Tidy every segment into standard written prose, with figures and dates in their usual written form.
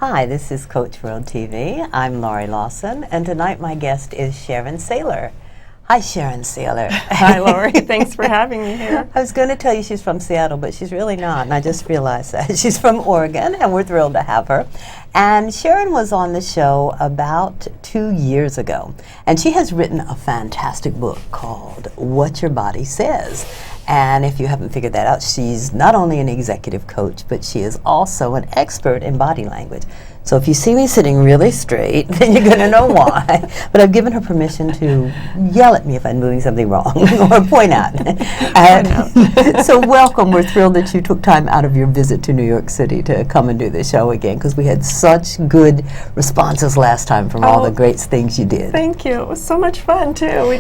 Hi, this is Coach World TV. I'm Laurie Lawson, and tonight my guest is Sharon Sayler. Hi, Sharon Sayler. Hi, Laurie. Thanks for having me here. I was going to tell you she's from Seattle, but she's really not, and I just realized that. She's from Oregon, and we're thrilled to have her. And Sharon was on the show about 2 years ago, and she has written a fantastic book called What Your Body Says. And if you haven't figured that out, she's not only an executive coach, but she is also an expert in body language. So if you see me sitting really straight, then you're going to know why. But I've given her permission to yell at me if I'm doing something wrong or point out. So welcome. We're thrilled that you took time out of your visit to New York City to come and do the show again, because we had such good responses last time from all the great things you did. Thank you. It was so much fun, too. We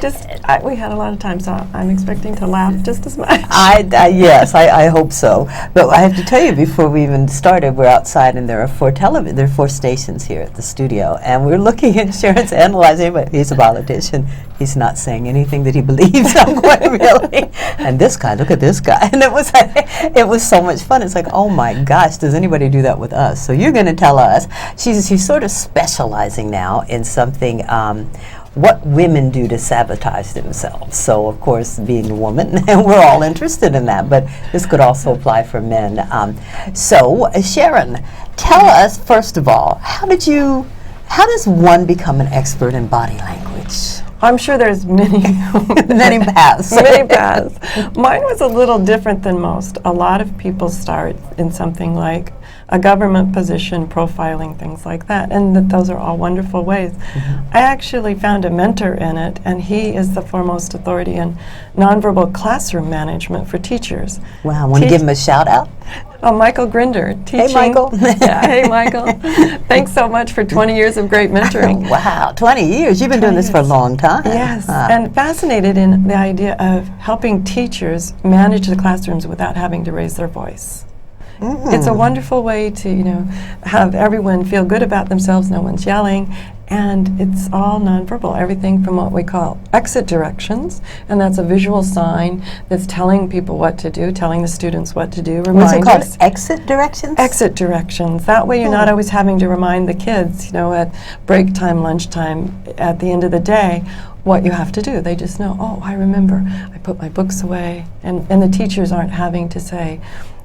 had a lot of time, so I'm expecting to laugh just as much. Yes, I hope so. But I have to tell you, before we even started, we're outside, and there are four stations here at the studio, and we're looking at Sharon's analyzing, but he's a politician. He's not saying anything that he believes. I'm going, really? And this guy, look at this guy. And it was so much fun. It's like, oh my gosh, does anybody do that with us? So you're going to tell us. She's sort of specializing now in something, what women do to sabotage themselves. So, of course, being a woman, we're all interested in that, but this could also apply for men. So, Sharon, tell us, first of all, how does one become an expert in body language? I'm sure there's many paths. Many paths. Mine was a little different than most. A lot of people start in something like a government position, profiling, things like that, and those are all wonderful ways. I actually found a mentor in it, and he is the foremost authority in nonverbal classroom management for teachers. Wow, want to give him a shout out? Michael Grinder, teaching. Hey, Michael. Hey, Michael. Thanks so much for 20 years of great mentoring. Wow, 20 years. You've been doing this for a long time. Yes, and fascinated in the idea of helping teachers manage the classrooms without having to raise their voice. It's a wonderful way to, have everyone feel good about themselves, no one's yelling, and it's all nonverbal, everything from what we call exit directions, and that's a visual sign that's telling people what to do, telling the students what to do, reminders. What's it called, exit directions? Exit directions. That way you're not always having to remind the kids, at break time, lunchtime, at the end of the day, what you have to do. They just know, oh, I remember, I put my books away, and the teachers aren't having to say,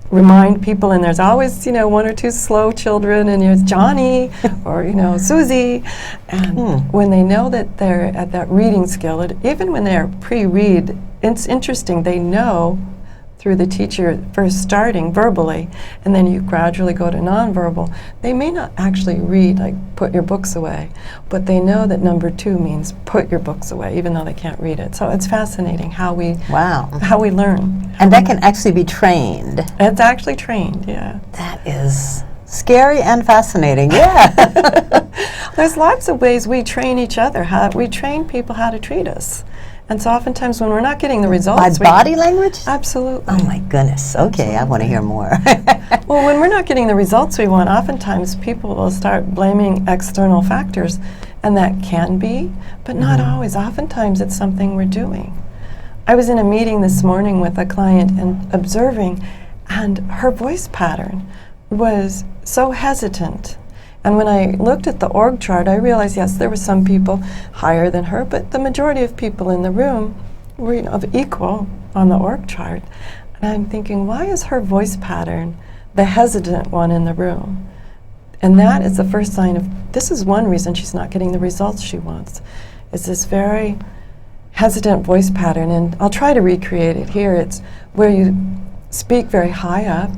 remind people, and there's always, one or two slow children, and there's Johnny or, Susie, and when they know that they're at that reading skill, even when they're pre-read, it's interesting, they know through the teacher first starting verbally, and then you gradually go to nonverbal. They may not actually read, like, put your books away, but they know that number 2 means put your books away, even though they can't read it. So it's fascinating how we learn. And that can actually be trained. It's actually trained, yeah. That is scary and fascinating, yeah. There's lots of ways we train each other. We train people how to treat us. And so oftentimes when we're not getting the results... By body language? Absolutely. Oh my goodness. Okay, I want to hear more. Well, when we're not getting the results we want, oftentimes people will start blaming external factors, and that can be, but not always. Oftentimes it's something we're doing. I was in a meeting this morning with a client and observing, and her voice pattern was so hesitant. And when I looked at the org chart, I realized, yes, there were some people higher than her, but the majority of people in the room were of equal on the org chart. And I'm thinking, why is her voice pattern the hesitant one in the room? And that is the first sign of, this is one reason she's not getting the results she wants, is this very hesitant voice pattern. And I'll try to recreate it here. It's where you speak very high up,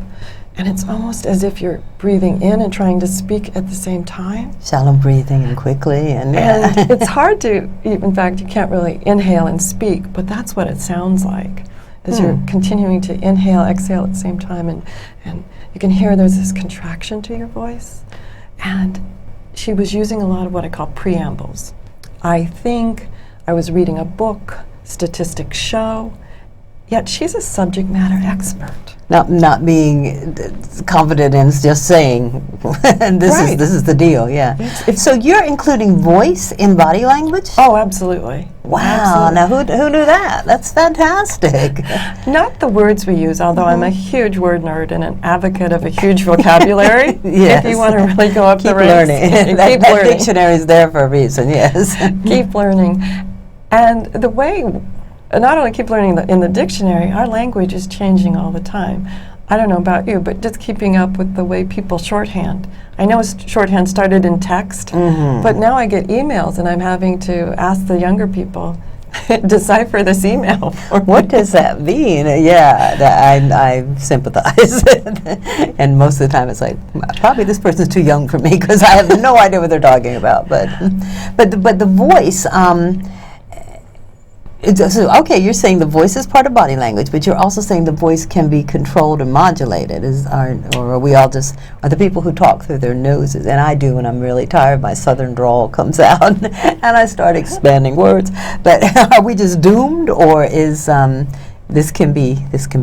and it's almost as if you're breathing in and trying to speak at the same time. Shallow breathing and quickly. And it's hard to, in fact, you can't really inhale and speak, but that's what it sounds like, as you're continuing to inhale, exhale at the same time, and you can hear there's this contraction to your voice. And she was using a lot of what I call preambles. I think, I was reading a book, statistics show. yet she's a subject matter expert. Not being confident in just saying, and this is the deal, yeah. So you're including voice in body language? Oh, absolutely. Wow, Absolutely. now who knew that? That's fantastic. Not the words we use, although I'm a huge word nerd and an advocate of a huge vocabulary. Yes. If you want to really go up Keep the ranks. learning. Keep that learning. dictionary is there for a reason, yes. Keep learning. And the way, not only keep learning in the dictionary, our language is changing all the time. I don't know about you, but just keeping up with the way people shorthand. I know shorthand started in text, but now I get emails and I'm having to ask the younger people, decipher this email for What me. does that mean? Yeah, I sympathize. And most of the time it's like, probably this person's too young for me because I have no idea what they're talking about. But the voice, so, okay, you're saying the voice is part of body language, but you're also saying the voice can be controlled and modulated. Or are we all just, are the people who talk through their noses? And I do when I'm really tired, my southern drawl comes out and I start expanding words. But are we just doomed, or is this can be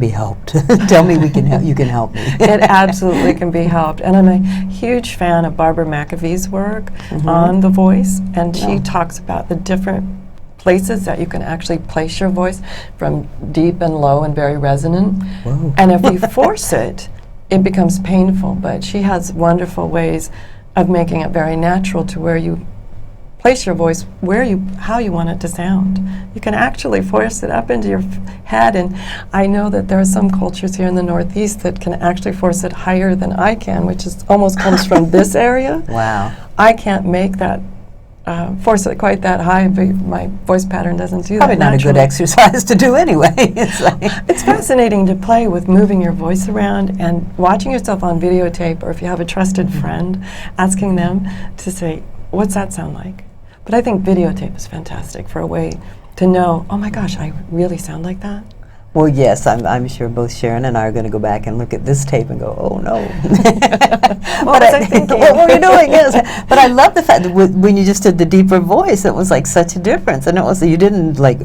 helped? Tell me you can help me. It absolutely can be helped. And I'm a huge fan of Barbara McAfee's work on the voice, and she talks about the different places that you can actually place your voice, from deep and low and very resonant. Whoa. And if you force it, it becomes painful. But she has wonderful ways of making it very natural to where you place your voice how you want it to sound. You can actually force it up into your head, and I know that there are some cultures here in the Northeast that can actually force it higher than I can, which is almost comes from this area. Wow. I can't make that force it quite that high, but my voice pattern doesn't do Probably that not a good naturally. exercise to do anyway. It's like It's fascinating to play with moving your voice around and watching yourself on videotape, or if you have a trusted friend, asking them to say, what's that sound like? But I think videotape is fantastic for a way to know, oh my gosh, I really sound like that. Well, yes, I'm sure both Sharon and I are going to go back and look at this tape and go, oh no. What was I thinking? What were you doing? Yes. But I love the fact that when you just did the deeper voice, it was like such a difference. And it was, you didn't like,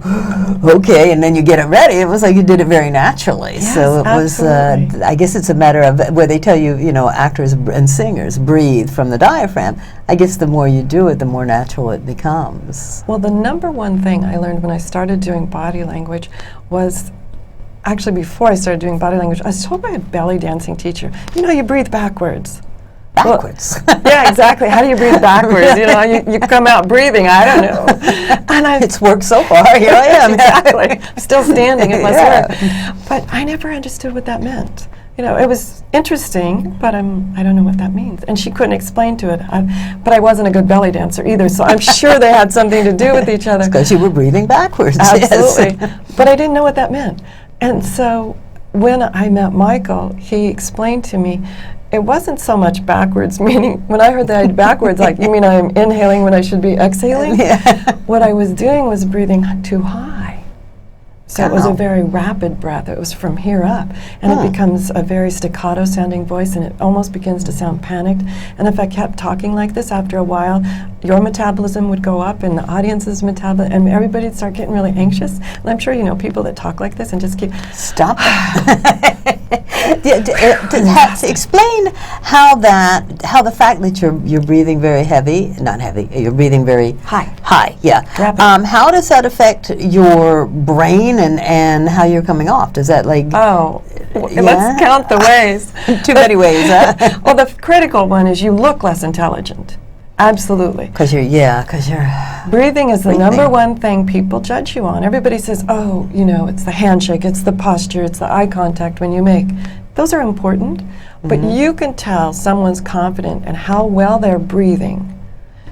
okay, and then you get it ready. It was like you did it very naturally. Yes, so it was, absolutely. I guess it's a matter of where they tell you, actors and singers breathe from the diaphragm. I guess the more you do it, the more natural it becomes. Well, the number one thing I learned when I started doing body language was, actually before I started doing body language, I was told by a belly dancing teacher, you breathe backwards. Backwards. Well, yeah, exactly. How do you breathe backwards? You come out breathing, I don't know. And It's worked so far. Here I am. exactly. I'm still standing, it must Yeah. work. But I never understood what that meant. It was interesting, but I don't know what that means. And she couldn't explain to it. But I wasn't a good belly dancer either, so I'm sure they had something to do with each other. Because you were breathing backwards. Absolutely. Yes. But I didn't know what that meant. And so when I met Michael, he explained to me it wasn't so much backwards, meaning when I heard that backwards, like, you mean I'm inhaling when I should be exhaling? Yeah. What I was doing was breathing too high. So it was a Wow. very rapid breath. It was from here up. And it becomes a very staccato sounding voice, and it almost begins to sound panicked. And if I kept talking like this, after a while, your metabolism would go up and the audience's metabolism, and everybody would start getting really anxious. And I'm sure you know people that talk like this and just keep, Stop. Explain how the fact that you're breathing very heavy, not heavy, you're breathing very high, yeah. Rapid. How does that affect your brain and how you're coming off? Does that like let's count the ways. too many ways? Huh? Well, the critical one is you look less intelligent. Absolutely. Because you're Breathing is the Breathing. number one thing people judge you on. Everybody says, oh, it's the handshake, it's the posture, it's the eye contact when you make. Those are important, but you can tell someone's confident and how well they're breathing.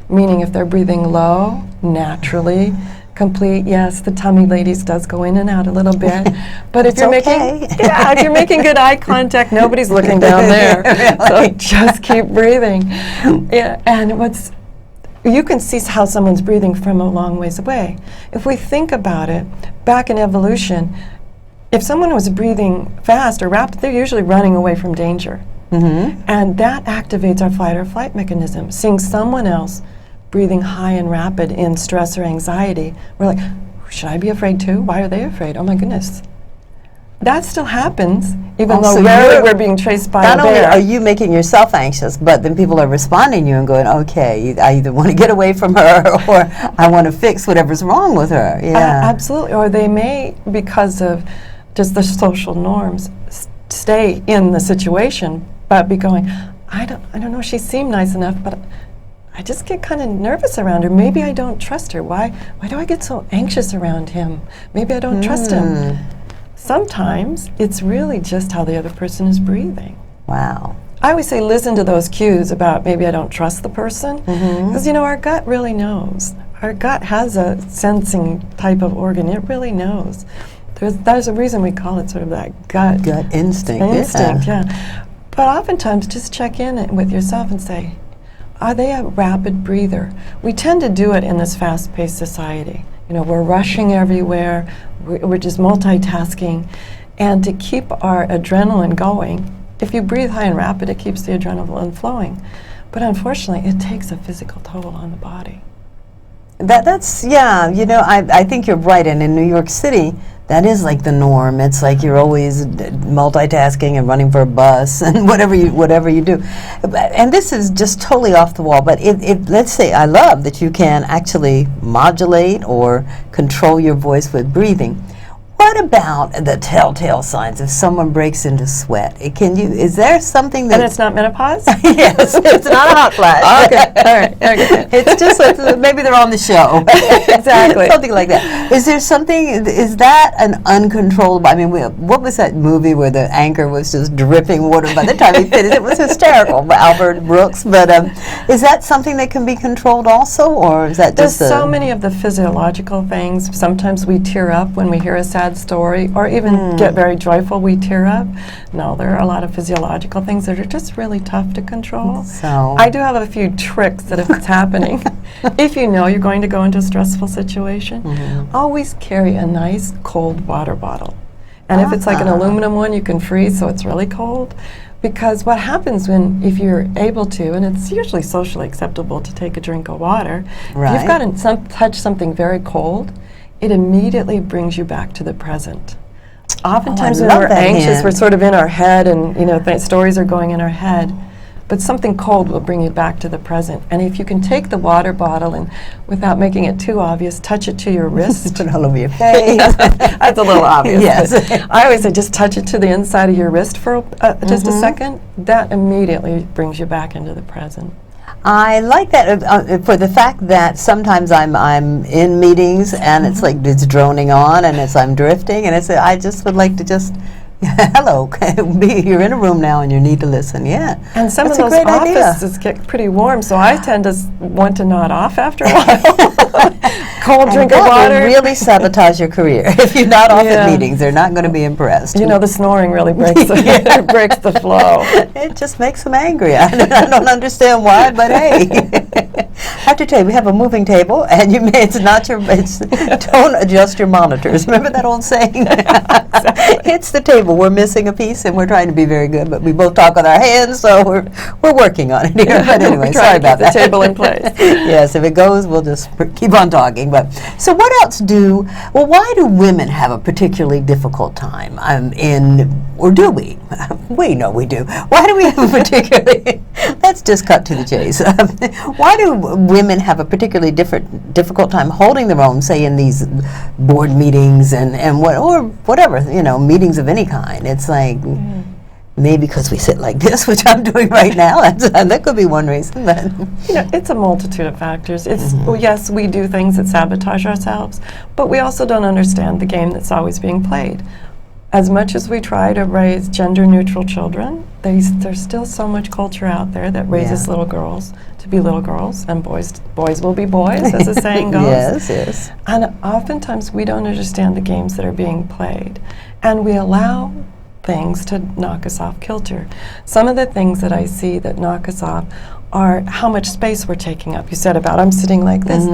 Meaning if they're breathing low, naturally, complete, yes, the tummy, ladies, does go in and out a little bit. But if you're if you're making good eye contact, nobody's looking down there. So just keep breathing. Yeah, and you can see how someone's breathing from a long ways away. If we think about it, back in evolution, if someone was breathing fast or rapid, they're usually running away from danger. And that activates our fight or flight mechanism. Seeing someone else breathing high and rapid in stress or anxiety, we're like, should I be afraid too? Why are they afraid? Oh my goodness. That still happens, even Oh, though so rarely we're being traced by Not a only bear. are you making yourself anxious, but then people are responding to you and going, okay, I either want to get away from her or I want to fix whatever's wrong with her. Yeah. Absolutely. Or they may, because of just the social norms, stay in the situation, but be going, I don't know, she seemed nice enough, but I just get kind of nervous around her. Maybe I don't trust her. Why do I get so anxious around him? Maybe I don't trust him. Sometimes it's really just how the other person is breathing. Wow. I always say listen to those cues about maybe I don't trust the person, because our gut really knows. Our gut has a sensing type of organ. It really knows. There's a reason we call it sort of that gut instinct. Yeah. But oftentimes just check in with yourself and say, are they a rapid breather? We tend to do it in this fast-paced society. We're rushing everywhere. We're just multitasking. And to keep our adrenaline going, if you breathe high and rapid, it keeps the adrenaline flowing. But unfortunately, it takes a physical toll on the body. I think you're right. And in New York City, that is like the norm. It's like you're always multitasking and running for a bus and whatever you do. And this is just totally off the wall. But let's say I love that you can actually modulate or control your voice with breathing. What about the telltale signs if someone breaks into sweat? Is there something that... And it's not menopause? Yes, it's not a hot flash. Okay, all right. Okay. It's just like maybe they're on the show. Exactly. Something like that. Is there something, is that an uncontrollable, what was that movie where the anchor was just dripping water by the time he finished? It was hysterical, Albert Brooks. But is that something that can be controlled also, or is that just There's so many of the physiological things. Sometimes we tear up when we hear a sad story, or even get very joyful, we tear up. No, there are a lot of physiological things that are just really tough to control. So I do have a few tricks that if it's happening, if you know you're going to go into a stressful situation, always carry a nice cold water bottle. And if it's like an aluminum one, you can freeze so it's really cold. Because what happens if you're able to, and it's usually socially acceptable to take a drink of water, if you've got to touch something very cold, it immediately brings you back to the present. Oftentimes when we're anxious, we're sort of in our head, and stories are going in our head. But something cold will bring you back to the present. And if you can take the water bottle and, without making it too obvious, touch it to your wrist. Put it all over your face. That's a little obvious. Yes. I always say just touch it to the inside of your wrist for just a second. That immediately brings you back into the present. I like that for the fact that sometimes I'm in meetings and it's like it's droning on and I'm drifting, and I just would like to just hello, you're in a room now and you need to listen. Yeah, and some of those offices get pretty warm, so I tend to want to nod off after a while. Cold drink of water. Will really sabotage your career if you're not off at meetings. They're not going to be impressed. The snoring really breaks breaks the flow. It just makes them angry. I don't understand why, but hey. I have to tell you, we have a moving table, and don't adjust your monitors. Remember that old saying? Exactly. It's the table. We're missing a piece, and we're trying to be very good, but we both talk with our hands, so we're working on it here. But anyway, sorry about that. The table in place. Yes, if it goes, we'll just keep on talking. But so, what else why do women have a particularly difficult time or do we? We know we do. Why do we have a particularly? Let's just cut to the chase. Why do women have a particularly difficult time holding their own, say in these board meetings or whatever, meetings of any kind? It's like maybe because we sit like this, which I'm doing right now. That could be one reason. But it's a multitude of factors. It's yes, we do things that sabotage ourselves, but we also don't understand the game that's always being played. As much as we try to raise gender-neutral children, there's still so much culture out there that raises little girls to be little girls, and boys will be boys, as the saying goes. Yes. And oftentimes we don't understand the games that are being played, and we allow things to knock us off kilter. Some of the things that I see that knock us off are how much space we're taking up. You said about I'm sitting like this,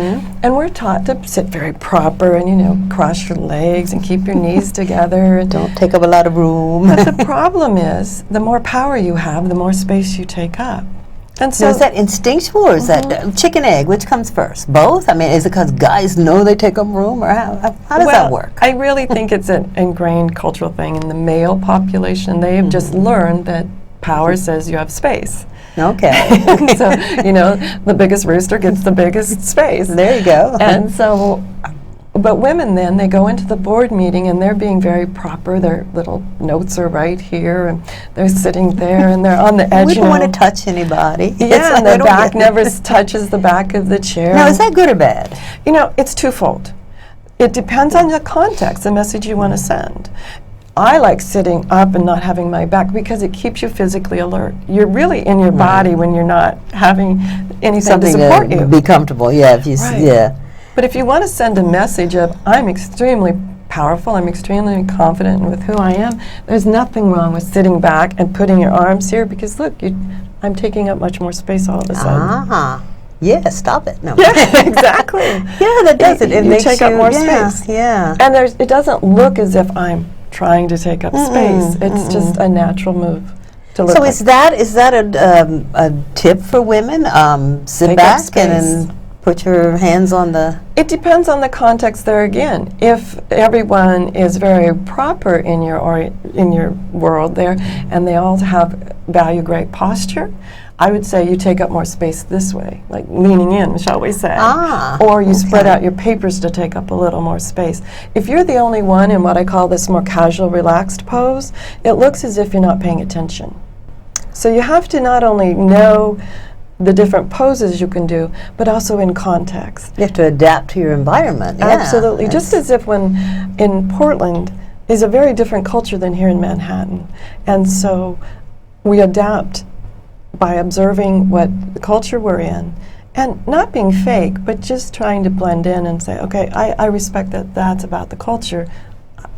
and we're taught to sit very proper and cross your legs and keep your knees together. And don't take up a lot of room. But the problem is, the more power you have, the more space you take up. And So is that instinctual or is that chicken egg? Which comes first? Both? I mean, is it because guys know they take up room, or how does that work? I really think it's an ingrained cultural thing in the male population. They have just learned that power says you have space. Okay. So, you know, the biggest rooster gets the biggest space. There you go. And so, but women then, they go into the board meeting and they're being very proper. Their little notes are right here and they're sitting there and they're on the edge. We don't want to touch anybody. Yeah, and the back never touches the back of the chair. Now, is that good or bad? You know, it's twofold. It depends on the context, the message you want to send. I like sitting up and not having my back because it keeps you physically alert. You're really in your body when you're not having anything Something to support you. Be comfortable, yeah. If you Right. But if you want to send a message of, I'm extremely powerful, I'm extremely confident with who I am, there's nothing wrong with sitting back and putting your arms here because, look, I'm taking up much more space all of a sudden. Yeah, stop it. No. Yeah, exactly. Yeah, that does it. It you makes take up more yeah, space. Yeah. And it doesn't look as if I'm trying to take up space. It's just a natural move to look So like. is that a tip for women? Sit Take up back space. and put your hands on the... It depends on the context there again. If everyone is very proper in your world there and they all value great posture, I would say you take up more space this way, like leaning in, shall we say. Or you spread out your papers to take up a little more space. If you're the only one in what I call this more casual, relaxed pose, it looks as if you're not paying attention. So you have to not only know the different poses you can do, but also in context. You have to adapt to your environment. Yeah, Absolutely. Just as if when in Portland is a very different culture than here in Manhattan. And so we adapt by observing what the culture we're in and not being fake, but just trying to blend in and say, okay, I respect that that's about the culture.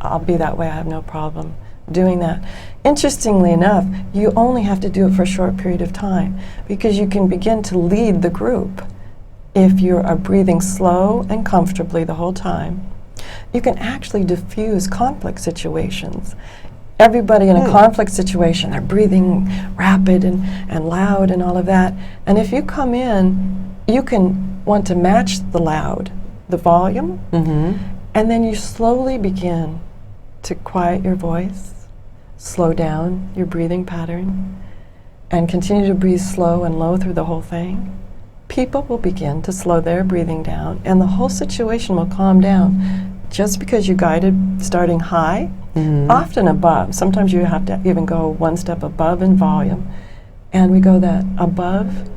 I'll be that way. I have no problem doing that. Interestingly enough, you only have to do it for a short period of time because you can begin to lead the group. If you are breathing slow and comfortably the whole time, you can actually diffuse conflict situations. Everybody in a conflict situation, they're breathing rapid and loud and all of that. And if you come in, you can want to match the loud, the volume, and then you slowly begin to quiet your voice, slow down your breathing pattern, and continue to breathe slow and low through the whole thing. People will begin to slow their breathing down, and the whole situation will calm down. Just because you guided starting high, often above. Sometimes you have to even go one step above in volume. And we go that above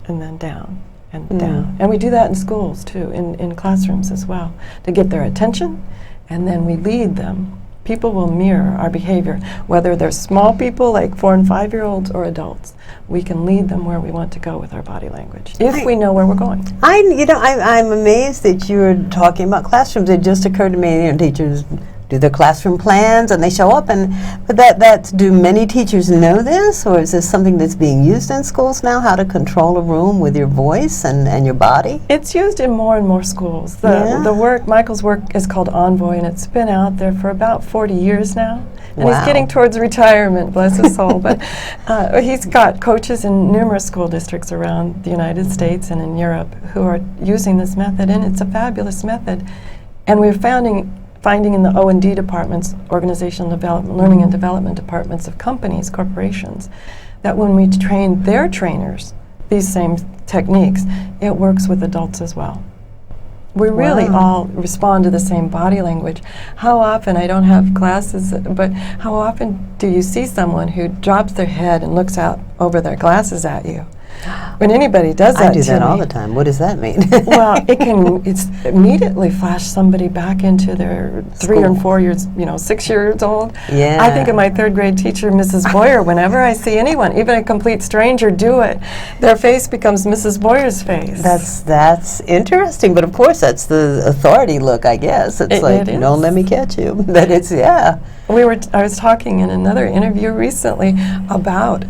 and then down and down. And we do that in schools too, in classrooms as well, to get their attention, and then we lead them. People will mirror our behavior, whether they're small people like 4- and 5-year-olds or adults. We can lead them where we want to go with our body language, if we know where we're going. I'm amazed that you're talking about classrooms. It just occurred to me, teachers do their classroom plans and they show up, but do many teachers know this, or is this something that's being used in schools now, how to control a room with your voice and your body? It's used in more and more schools. Michael's work is called Envoy, and it's been out there for about 40 years now. And he's getting towards retirement, bless his soul. But he's got coaches in numerous school districts around the United States and in Europe who are using this method, and it's a fabulous method. And we're finding in the O&D departments, organizational development, learning and development departments of companies, corporations, that when we train their trainers these same techniques, it works with adults as well. We really all respond to the same body language. How often, I don't have glasses, but how often do you see someone who drops their head and looks out over their glasses at you? When anybody does that, I do that all the time. What does that mean? Well, it's immediately flash somebody back into their 3 or 4 years, 6 years old. Yeah. I think of my 3rd grade teacher, Mrs. Boyer. Whenever I see anyone, even a complete stranger, do it, their face becomes Mrs. Boyer's face. That's interesting, but of course that's the authority look, I guess. It's like, don't let me catch you. That it's, I was talking in another interview recently about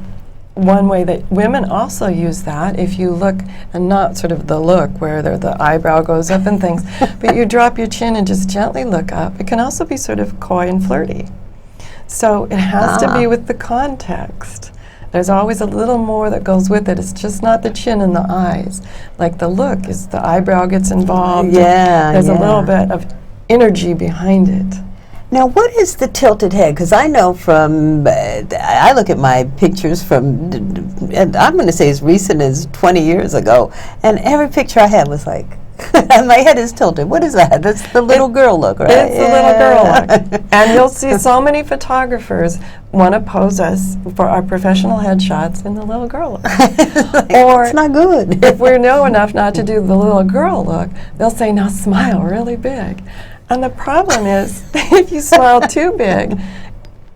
one way that women also use that, if you look, and not sort of the look where the eyebrow goes up and things, but you drop your chin and just gently look up. It can also be sort of coy and flirty. So it has to be with the context There's always a little more that goes with it. It's just not the chin and the eyes. Like the look is the eyebrow gets involved. Yeah, there's a little bit of energy behind it. Now, what is the tilted head? Because I know from, I look at my pictures from, and I'm going to say as recent as 20 years ago, and every picture I had was like, my head is tilted. What is that? That's the little girl look, right? It's the little girl look. And you'll see so many photographers want to pose us for our professional headshots in the little girl look. Like, or it's not good. if we know enough not to do the little girl look, they'll say, now smile really big. And the problem is, if you smile too big,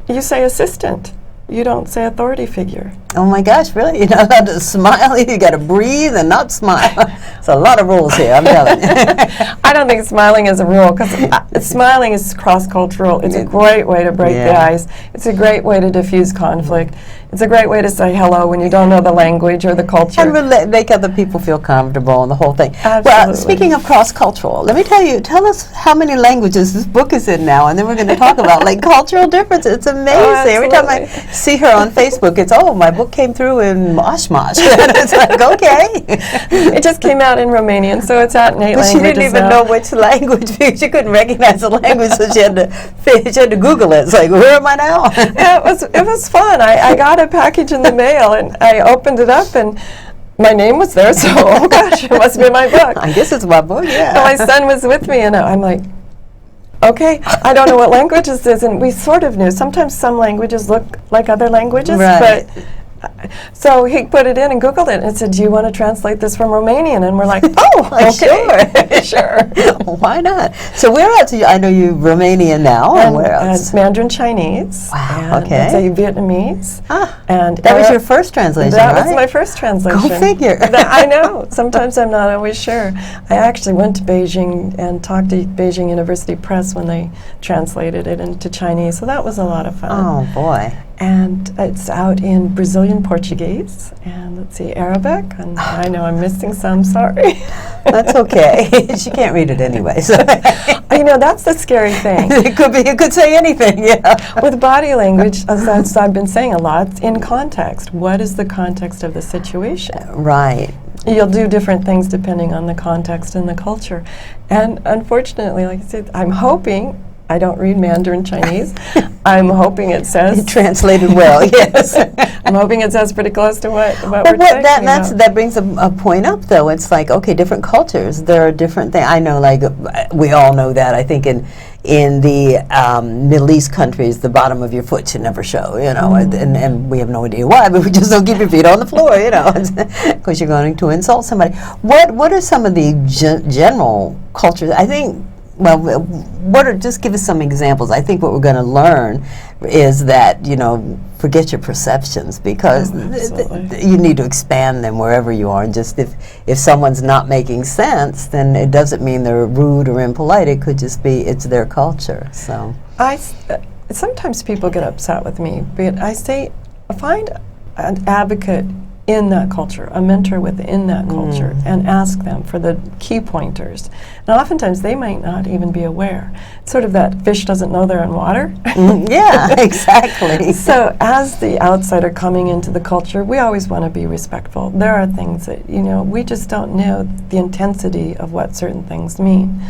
you say assistant. You don't say authority figure. Oh my gosh, really? You're not allowed to smile? You got to breathe and not smile. It's a lot of rules here, I'm telling you. I don't think smiling is a rule, because smiling is cross-cultural. It's a great way to break the ice. It's a great way to diffuse conflict. It's a great way to say hello when you don't know the language or the culture. And make other people feel comfortable and the whole thing. Absolutely. Well, speaking of cross-cultural, let me tell us how many languages this book is in now, and then we're going to talk about like cultural differences. It's amazing. Every time I see her on Facebook, it's, oh, my book came through in Moshmosh. And it's like, okay. It just came out in Romanian, so it's out in 8 languages. She didn't even know which language, because she couldn't recognize the language, so she had to Google it. It's like, where am I now? Yeah, it was fun. I got a package in the mail, and I opened it up, and my name was there, so, oh gosh, it must be my book. I guess it's my book, yeah. And my son was with me, and I'm like, okay, I don't know what language this is, and we sort of knew. Sometimes some languages look like other languages, right. But so he put it in and Googled it and said, do you want to translate this from Romanian? And we're like, oh, okay. Sure. Why not? So where else? I know you're Romanian now, and where else? Mandarin Chinese. Wow, and okay. I'd say Vietnamese. And that was your first translation, that right? That was my first translation. Go figure. I know. Sometimes I'm not always sure. I actually went to Beijing and talked to Beijing University Press when they translated it into Chinese, so that was a lot of fun. Oh, boy. And it's out in Brazilian Portuguese, and let's see, Arabic, and I know I'm missing some, sorry. That's okay. She can't read it anyway. So. You know, that's the scary thing. It could be, you could say anything, yeah. With body language, as I've been saying a lot, it's in context. What is the context of the situation? Right. You'll do different things depending on the context and the culture. And unfortunately, like I said, I'm hoping, I don't read Mandarin Chinese. I'm hoping it says... It translated well, yes. I'm hoping it says pretty close to what we're thinking that brings a point up, though. It's like, okay, different cultures, there are different things. I know, like, we all know that. I think in the Middle East countries, the bottom of your foot should never show, you know, and we have no idea why, but we just don't keep your feet on the floor, you know, because you're going to insult somebody. What are some of the general cultures? I think... Well, just give us some examples. I think what we're going to learn is that, you know, forget your perceptions, because you need to expand them wherever you are. And just if someone's not making sense, then it doesn't mean they're rude or impolite. It could just be it's their culture. So sometimes people get upset with me, but I say find an advocate in that culture, a mentor within that culture, and ask them for the key pointers. And oftentimes they might not even be aware. It's sort of that fish doesn't know they're in water. Yeah, exactly. So as the outsider coming into the culture, we always want to be respectful. There are things that, you know, we just don't know the intensity of what certain things mean.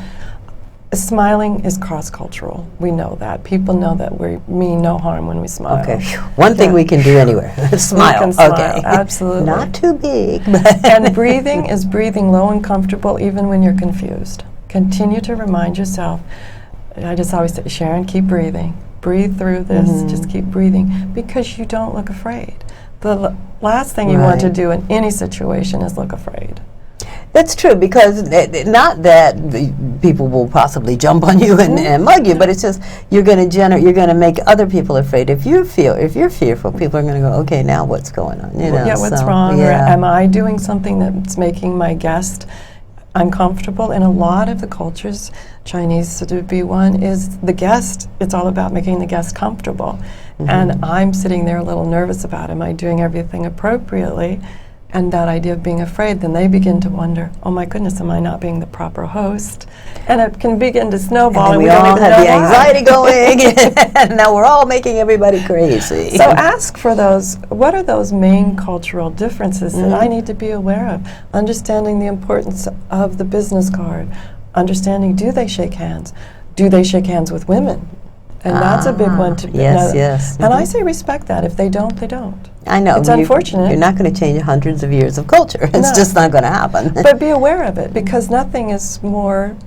Smiling is cross-cultural. We know that. People know that we mean no harm when we smile. Okay. One thing we can do anywhere. Smile. We can smile. Okay. Absolutely. Not too big. And breathing is breathing low and comfortable even when you're confused. Continue to remind yourself. I just always say, Sharon, keep breathing. Breathe through this. Just keep breathing, because you don't look afraid. The last thing you want to do in any situation is look afraid. That's true, because not that people will possibly jump on you and mug you, but it's just you're going to make other people afraid. If you're fearful, people are going to go, okay, now what's going on? You know, yeah, what's wrong? Or am I doing something that's making my guest uncomfortable? In a lot of the cultures, Chinese to be one, is the guest. It's all about making the guest comfortable. And I'm sitting there a little nervous about, am I doing everything appropriately? and that idea of being afraid, then they begin to wonder, oh my goodness, am I not being the proper host? And it can begin to snowball, and we don't all even have know the why. anxiety going, and now we're all making everybody crazy. So ask for those, what are those main cultural differences that I need to be aware of? Understanding the importance of the business card, understanding, do they shake hands? Do they shake hands with women? And that's a big one to yes, know. yes. And I say respect that. If they don't, they don't. I know. It's unfortunate. You're not going to change hundreds of years of culture. It's No. just not going to happen. But be aware of it, because nothing is more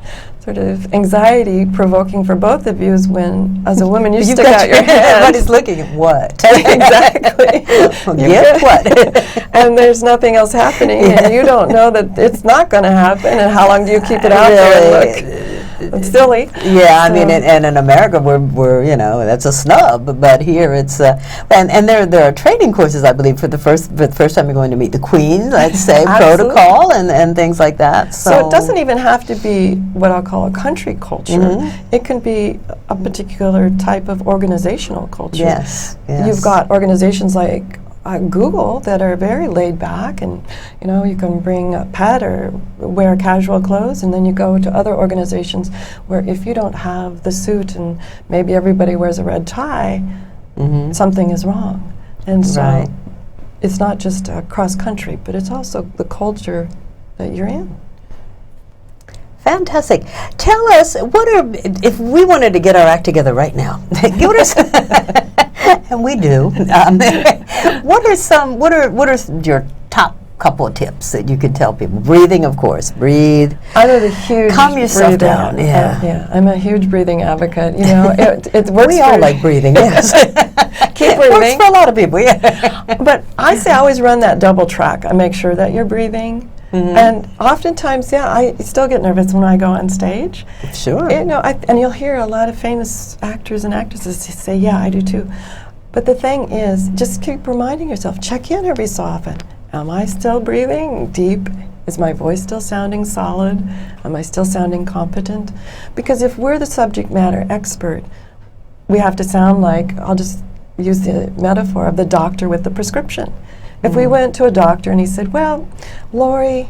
sort of anxiety-provoking for both of you is when, as a woman, you stick out your hand. Everybody's looking at what? Exactly. Gift what? And there's nothing else happening, and you don't know that it's not going to happen, and how long do you keep it out there and look? It's silly. Yeah, I mean, So- and in America, we're that's a snub. But here, it's and there are training courses, I believe, for the first time you're going to meet the queen. Let's say Absolutely. protocol and things like that. So it doesn't even have to be what I'll call a country culture. It can be a particular type of organizational culture. Yes, yes. You've got organizations like Google that are very laid back, and you can bring a pet or wear casual clothes, and then you go to other organizations where if you don't have the suit and maybe everybody wears a red tie, something is wrong. And so Right. it's not just cross country, but it's also the culture that you're in. Fantastic. Tell us, if we wanted to get our act together right now, give us, and we do, what are your top couple of tips that you could tell people? Breathing, of course. Breathe. I'm a huge Calm yourself breathing- down, yeah. I'm a huge breathing advocate. It works. We all for- like breathing, yes. Keep It works breathing. for a lot of people, yeah. But I say always run that double track. I make sure that you're breathing. And oftentimes, I still get nervous when I go on stage. Sure. And you'll hear a lot of famous actors and actresses say, yeah, I do too. But the thing is, just keep reminding yourself, check in every so often. Am I still breathing deep? Is my voice still sounding solid? Am I still sounding competent? Because if we're the subject matter expert, we have to sound like, I'll just use the metaphor of the doctor with the prescription. If we went to a doctor and he said, well, Laurie,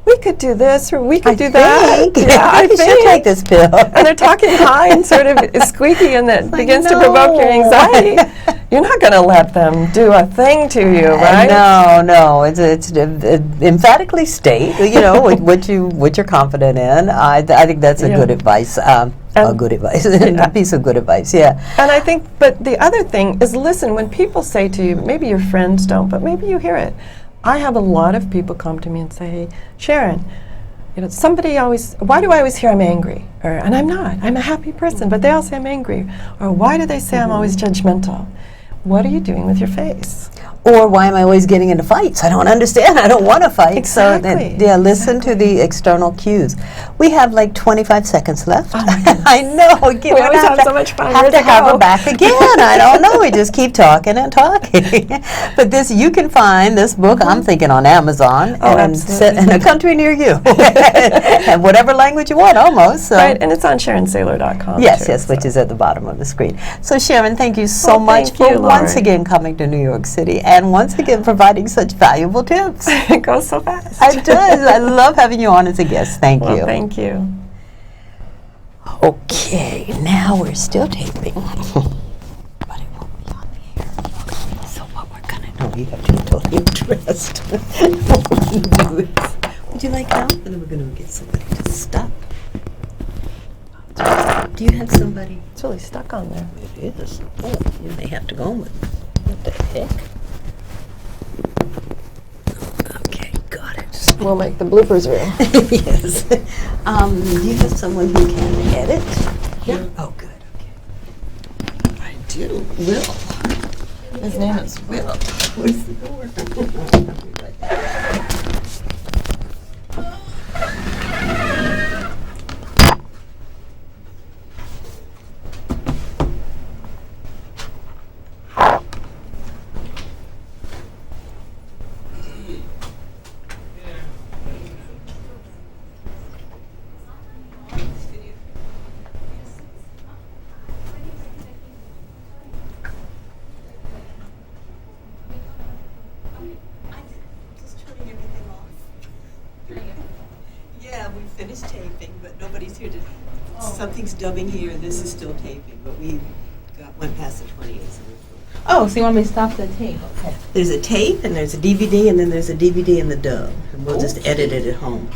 we could do this or we could do that. Yeah, I should take this pill. And they're talking high and sort of squeaky, and that begins to provoke your anxiety. You're not going to let them do a thing to you, right? No. It's emphatically state, what you're confident in. I think that's a good advice. A piece of good advice. Yeah. And I think, but the other thing is, listen. When people say to you, maybe your friends don't, but maybe you hear it. I have a lot of people come to me and say, hey, Sharon, why do I always hear I'm angry? And I'm not. I'm a happy person, but they all say I'm angry. Or why do they say I'm always judgmental? What are you doing with your face? Or why am I always getting into fights? I don't understand. I don't want to fight. Exactly. So listen to the external cues. We have like 25 seconds left. Oh my goodness. I know. We always have so much fun. Have Where'd to it have go? her back again. I don't know. We just keep talking and talking. But you can find this book, I'm thinking, on Amazon. Oh, and absolutely. in a country near you. And whatever language you want, almost. So. Right, and it's on SharonSayler.com. Yes, too, which is at the bottom of the screen. So Sharon, thank you so Well, much thank for you, once Laurie. again coming to New York City and once again providing such valuable tips. It goes so fast. It does. I love having you on as a guest. Thank Well, you. thank you. Okay, now we're still taping. But it won't be on the air. Okay, so what we're going to do, you have to be totally dressed. What we're going to do is, would you like help? And then we're going to get somebody to stop. Do you have somebody? It's really stuck on there. It is. Oh, you may have to go with what the heck? Okay, got it. We'll make the bloopers reel. Yes. Do you have someone who can edit? Yeah. Oh, good. Okay. I do. Will. His name is Will. Where's the door? finished taping, but nobody's here to. Something's dubbing here, and this is still taping, but we went past the 28th. Oh, so you want me to stop the tape? Okay. There's a tape, and there's a DVD, and then there's a DVD and the dub. And we'll just edit it at home.